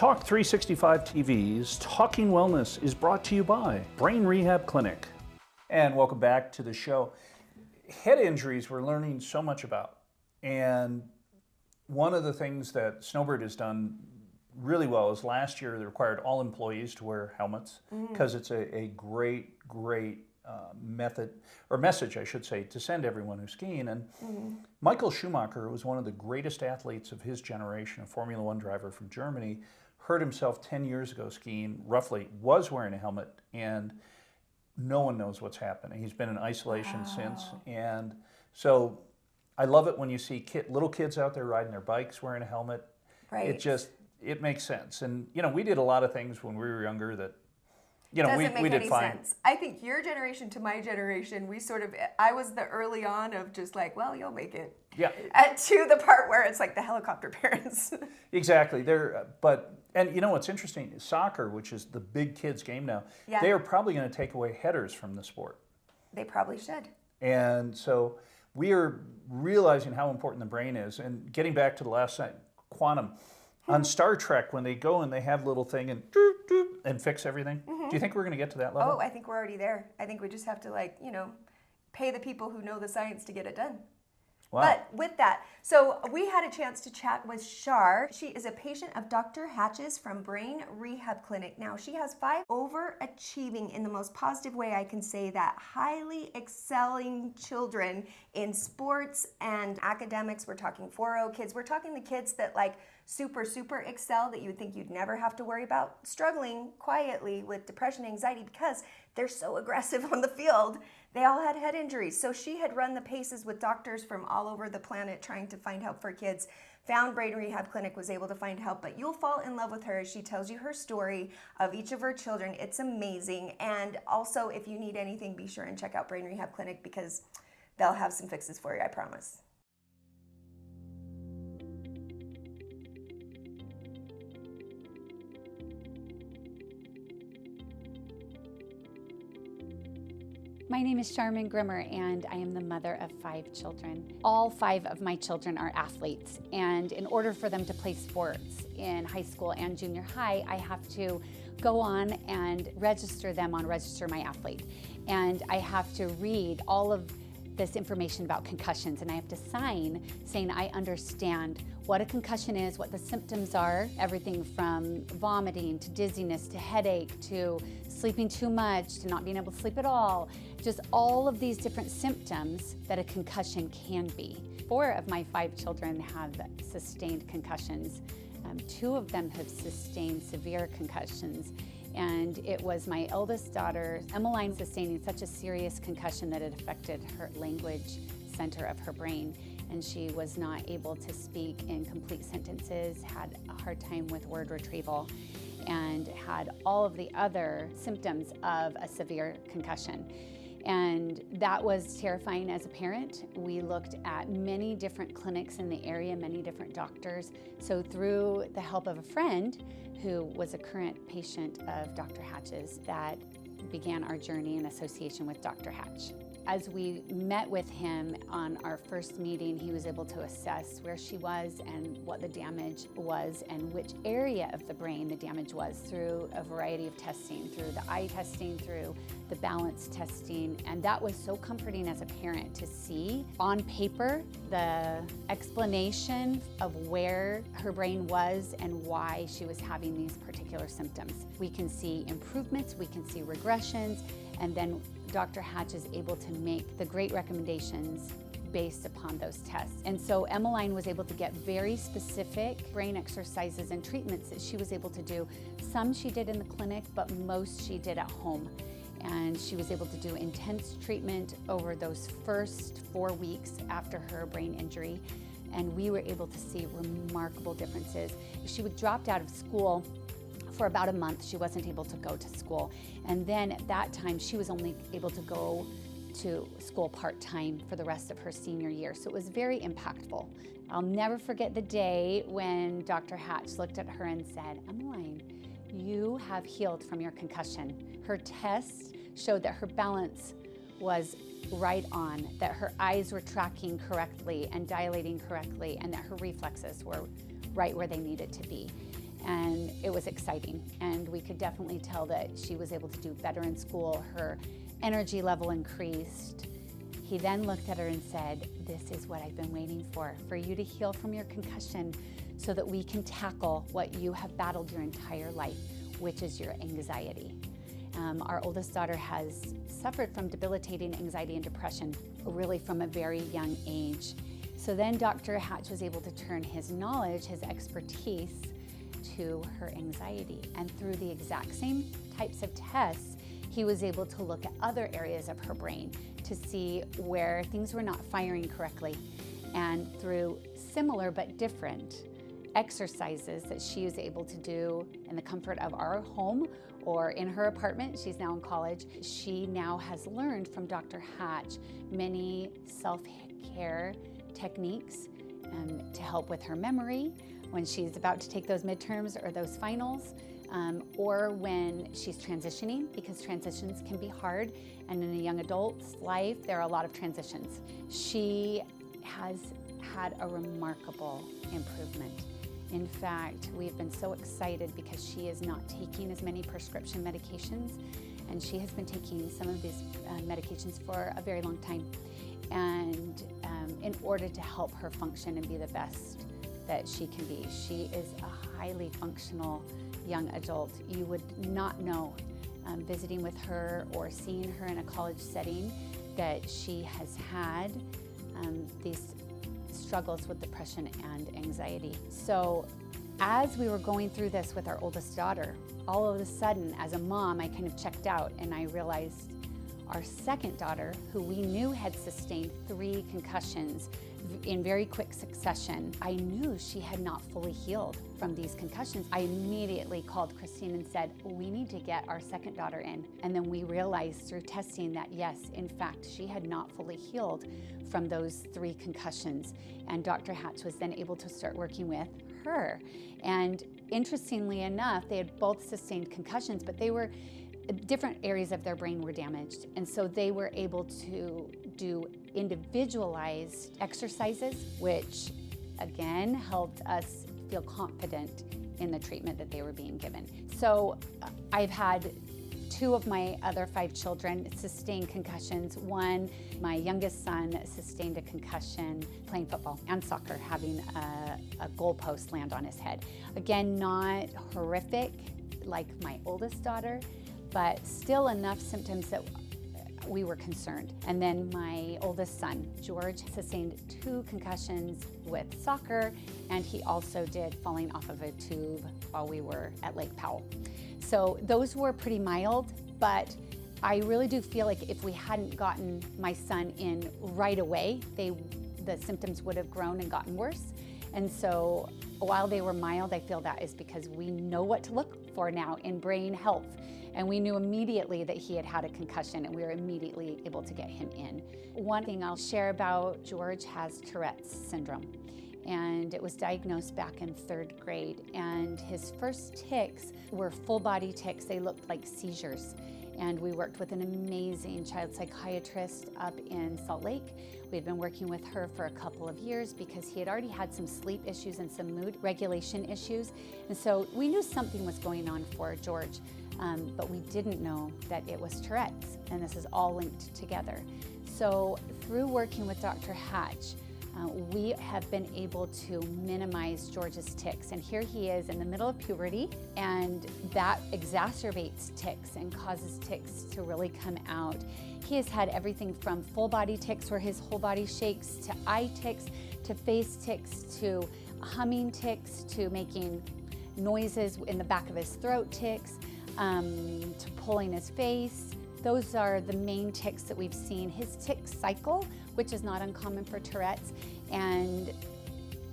Talk 365 TV's Talking Wellness is brought to you by Brain Rehab Clinic. And welcome back to the show. Head injuries we're learning so much about. And one of the things that Snowbird has done really well is last year they required all employees to wear helmets because it's a great message, I should say, to send everyone who's skiing. And Michael Schumacher, who was one of the greatest athletes of his generation, a Formula One driver from Germany, hurt himself 10 years ago skiing, roughly, was wearing a helmet, and no one knows what's happening. He's been in isolation since. And so I love it when you see little kids out there riding their bikes wearing a helmet. Right. It makes sense. And, you know, we did a lot of things when we were younger that, you know, Doesn't we make did any fine. sense. I think your generation to my generation, I was the early on of just like, well, you'll make it. Yeah. To the part where it's like the helicopter parents. Exactly. And you know what's interesting? Soccer, which is the big kids' game now, they are probably going to take away headers from the sport. They probably should. And so we are realizing how important the brain is. And getting back to the last night, quantum. On Star Trek, when they go and they have a little thing and fix everything, do you think we're going to get to that level? Oh, I think we're already there. I think we just have to, pay the people who know the science to get it done. Wow. But with that, so we had a chance to chat with Shar. She is a patient of Dr. Hatch's from Brain Rehab Clinic. Now, she has 5 overachieving, in the most positive way I can say that, highly excelling children in sports and academics. We're talking 4.0 kids. We're talking the kids that super excel that you would think you'd never have to worry about struggling quietly with depression, anxiety, because they're so aggressive on the field. They all had head injuries. So she had run the paces with doctors from all over the planet trying to find help for kids, found Brain Rehab Clinic, was able to find help, but you'll fall in love with her as she tells you her story of each of her children. It's amazing. And also, if you need anything, be sure and check out Brain Rehab Clinic because they'll have some fixes for you, I promise. My name is Scharman Grimmer, and I am the mother of 5 children. All 5 of my children are athletes, and in order for them to play sports in high school and junior high, I have to go on and register them on Register My Athlete. And I have to read all of this information about concussions, and I have to sign saying I understand what a concussion is, what the symptoms are, everything from vomiting to dizziness to headache to sleeping too much to not being able to sleep at all, just all of these different symptoms that a concussion can be. 4 of my 5 children have sustained concussions. 2 of them have sustained severe concussions. And it was my eldest daughter, Emmeline, sustaining such a serious concussion that it affected her language center of her brain. And she was not able to speak in complete sentences, had a hard time with word retrieval, and had all of the other symptoms of a severe concussion. And that was terrifying as a parent. We looked at many different clinics in the area, many different doctors. So through the help of a friend who was a current patient of Dr. Hatch's, that began our journey in association with Dr. Hatch. As we met with him on our first meeting, he was able to assess where she was and what the damage was and which area of the brain the damage was through a variety of testing, through the eye testing, through the balance testing. And that was so comforting as a parent to see on paper the explanation of where her brain was and why she was having these particular symptoms. We can see improvements, we can see regressions, and then Dr. Hatch is able to make the great recommendations based upon those tests. And so Emmeline was able to get very specific brain exercises and treatments that she was able to do. Some she did in the clinic, but most she did at home. And she was able to do intense treatment over those first 4 weeks after her brain injury. And we were able to see remarkable differences. She dropped out of school for about a month. She wasn't able to go to school. And then at that time, she was only able to go to school part-time for the rest of her senior year. So it was very impactful. I'll never forget the day when Dr. Hatch looked at her and said, Emmeline, you have healed from your concussion. Her test showed that her balance was right on, that her eyes were tracking correctly and dilating correctly, and that her reflexes were right where they needed to be. and it was exciting. And we could definitely tell that she was able to do better in school. Her energy level increased. He then looked at her and said, "This is what I've been waiting for you to heal from your concussion so that we can tackle what you have battled your entire life, which is your anxiety." Our oldest daughter has suffered from debilitating anxiety and depression, really from a very young age. So then Dr. Hatch was able to turn his knowledge, his expertise, to her anxiety. And through the exact same types of tests, he was able to look at other areas of her brain to see where things were not firing correctly. And through similar but different exercises that she is able to do in the comfort of our home or in her apartment, she's now in college, she now has learned from Dr. Hatch many self-care techniques to help with her memory when she's about to take those midterms or those finals, or when she's transitioning, because transitions can be hard, and in a young adult's life, there are a lot of transitions. She has had a remarkable improvement. In fact, we've been so excited because she is not taking as many prescription medications, and she has been taking some of these medications for a very long time. And in order to help her function and be the best that she can be, she is a highly functional young adult. You would not know, visiting with her or seeing her in a college setting, that she has had these struggles with depression and anxiety. So as we were going through this with our oldest daughter, all of a sudden, as a mom, I kind of checked out and I realized our second daughter, who we knew had sustained 3 concussions in very quick succession, I knew she had not fully healed from these concussions. I immediately called Christine and said, "We need to get our second daughter in." And then we realized through testing that yes, in fact, she had not fully healed from those 3 concussions. And Dr. Hatch was then able to start working with her. And interestingly enough, they had both sustained concussions, but they were different areas of their brain were damaged. And so they were able to do individualized exercises, which again helped us feel confident in the treatment that they were being given. So I've had 2 of my other 5 children sustain concussions. One, my youngest son, sustained a concussion playing football and soccer, having a goalpost land on his head. Again, not horrific like my oldest daughter, but still enough symptoms that we were concerned. And then my oldest son, George, sustained 2 concussions with soccer, and he also did falling off of a tube while we were at Lake Powell. So those were pretty mild, but I really do feel like if we hadn't gotten my son in right away, the symptoms would have grown and gotten worse. And so while they were mild, I feel that is because we know what to look for now in brain health. And we knew immediately that he had had a concussion, and we were immediately able to get him in. One thing I'll share about, George has Tourette's syndrome, and it was diagnosed back in 3rd grade. And his first tics were full body tics. They looked like seizures. And we worked with an amazing child psychiatrist up in Salt Lake. We had been working with her for a couple of years because he had already had some sleep issues and some mood regulation issues. And so we knew something was going on for George, but we didn't know that it was Tourette's, and this is all linked together. So through working with Dr. Hatch, we have been able to minimize George's tics. And here he is in the middle of puberty, and that exacerbates tics and causes tics to really come out. He has had everything from full body tics where his whole body shakes, to eye tics, to face tics, to humming tics, to making noises in the back of his throat tics, to pulling his face. Those are the main tics that we've seen. His tic cycle, which is not uncommon for Tourette's, and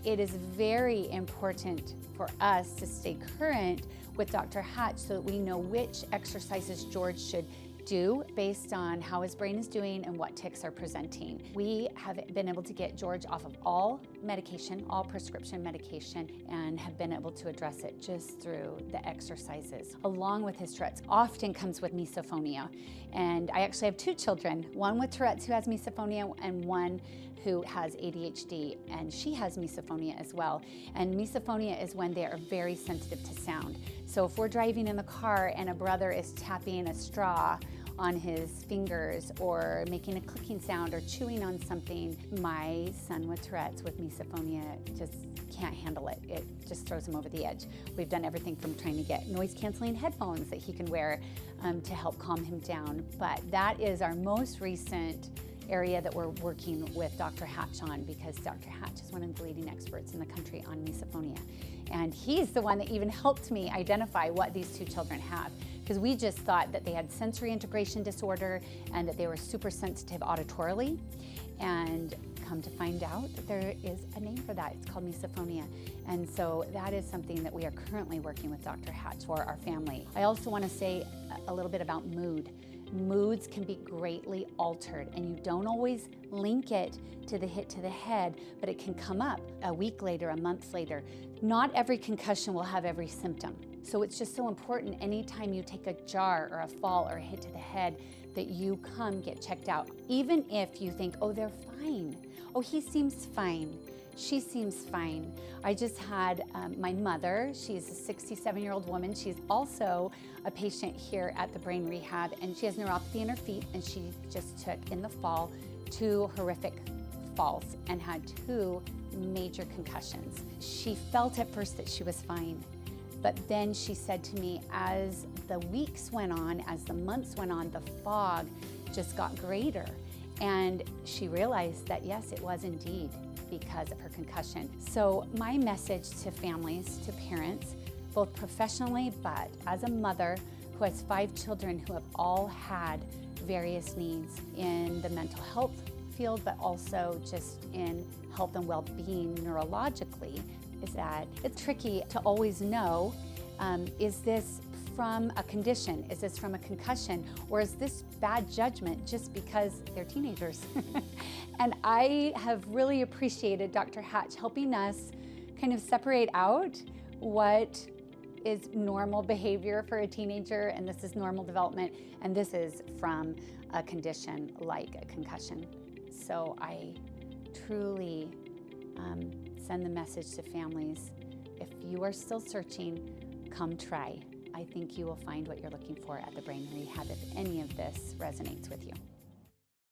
it is very important for us to stay current with Dr. Hatch so that we know which exercises George should do based on how his brain is doing and what tics are presenting. We have been able to get George off of all medication, all prescription medication, and have been able to address it just through the exercises. Along with his Tourette's, often comes with misophonia. And I actually have 2 children, one with Tourette's who has misophonia and one who has ADHD, and she has misophonia as well. And misophonia is when they are very sensitive to sound. So if we're driving in the car and a brother is tapping a straw on his fingers or making a clicking sound or chewing on something, my son with Tourette's with misophonia just can't handle it. It just throws him over the edge. We've done everything from trying to get noise-canceling headphones that he can wear to help calm him down. But that is our most recent area that we're working with Dr. Hatch on, because Dr. Hatch is one of the leading experts in the country on misophonia. And he's the one that even helped me identify what these 2 children have, because we just thought that they had sensory integration disorder and that they were super sensitive auditorily. And come to find out that there is a name for that. It's called misophonia. And so that is something that we are currently working with Dr. Hatch for our family. I also want to say a little bit about mood. Moods can be greatly altered, and you don't always link it to the hit to the head, but it can come up a week later, a month later. Not every concussion will have every symptom. So it's just so important anytime you take a jar or a fall or a hit to the head that you come get checked out. Even if you think, oh, they're fine. Oh, he seems fine. She seems fine. I just had my mother, she's a 67-year-old woman. She's also a patient here at the Brain Rehab, and she has neuropathy in her feet, and she just took in the fall 2 horrific falls and had 2 major concussions. She felt at first that she was fine, but then she said to me, as the weeks went on, as the months went on, the fog just got greater. And she realized that yes, it was indeed because of her concussion. So my message to families, to parents, both professionally, but as a mother who has 5 children who have all had various needs in the mental health field, but also just in health and well-being neurologically, is that it's tricky to always know, is this from a condition? Is this from a concussion? Or is this bad judgment just because they're teenagers? And I have really appreciated Dr. Hatch helping us kind of separate out what is normal behavior for a teenager, and this is normal development, and this is from a condition like a concussion. So I truly send the message to families, if you are still searching, come try. I think you will find what you're looking for at the Brain Rehab if any of this resonates with you.